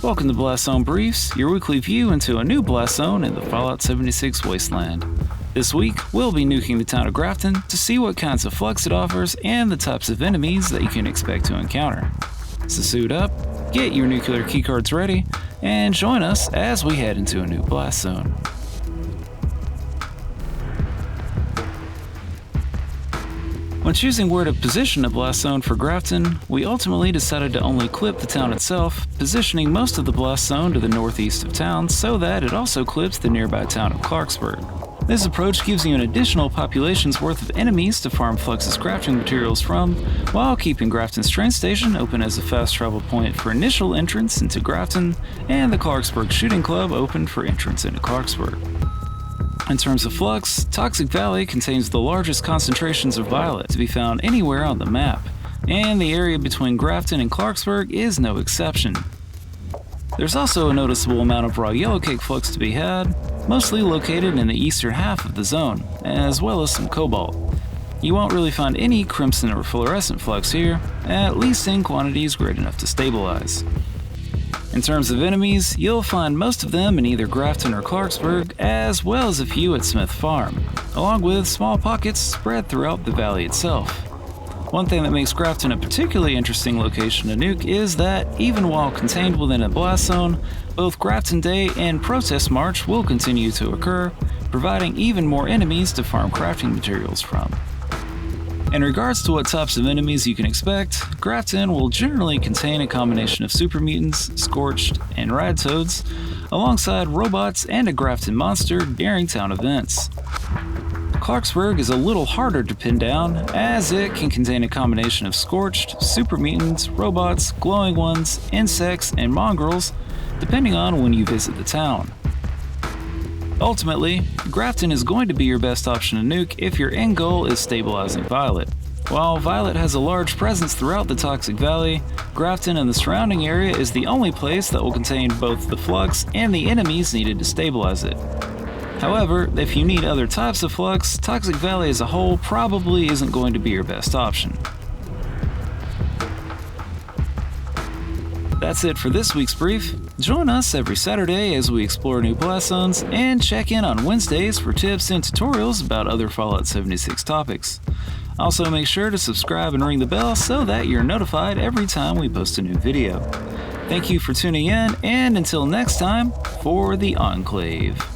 Welcome to Blast Zone Briefs, your weekly view into a new blast zone in the Fallout 76 wasteland. This week, we'll be nuking the town of Grafton to see what kinds of flux it offers and the types of enemies that you can expect to encounter. So suit up, get your nuclear keycards ready, and join us as we head into a new blast zone. When choosing where to position a blast zone for Grafton, we ultimately decided to only clip the town itself, positioning most of the blast zone to the northeast of town so that it also clips the nearby town of Clarksburg. This approach gives you an additional population's worth of enemies to farm Flux's crafting materials from, while keeping Grafton's train station open as a fast travel point for initial entrance into Grafton, and the Clarksburg Shooting Club open for entrance into Clarksburg. In terms of Flux, Toxic Valley contains the largest concentrations of violet to be found anywhere on the map, and the area between Grafton and Clarksburg is no exception. There's also a noticeable amount of raw yellowcake flux to be had, mostly located in the eastern half of the zone, as well as some cobalt. You won't really find any crimson or fluorescent flux here, at least in quantities great enough to stabilize. In terms of enemies, you'll find most of them in either Grafton or Clarksburg, as well as a few at Smith Farm, along with small pockets spread throughout the valley itself. One thing that makes Grafton a particularly interesting location to nuke is that, even while contained within a blast zone, both Grafton Day and Protest March will continue to occur, providing even more enemies to farm crafting materials from. In regards to what types of enemies you can expect, Grafton will generally contain a combination of super mutants, scorched, and rad toads, alongside robots and a Grafton monster during town events. Clarksburg is a little harder to pin down, as it can contain a combination of scorched, super mutants, robots, glowing ones, insects, and mongrels, depending on when you visit the town. Ultimately, Grafton is going to be your best option to nuke if your end goal is stabilizing Violet. While Violet has a large presence throughout the Toxic Valley, Grafton and the surrounding area is the only place that will contain both the flux and the enemies needed to stabilize it. However, if you need other types of flux, Toxic Valley as a whole probably isn't going to be your best option. That's it for this week's brief. Join us every Saturday as we explore new blast zones, and check in on Wednesdays for tips and tutorials about other Fallout 76 topics. Also, make sure to subscribe and ring the bell so that you're notified every time we post a new video. Thank you for tuning in, and until next time, for the Enclave.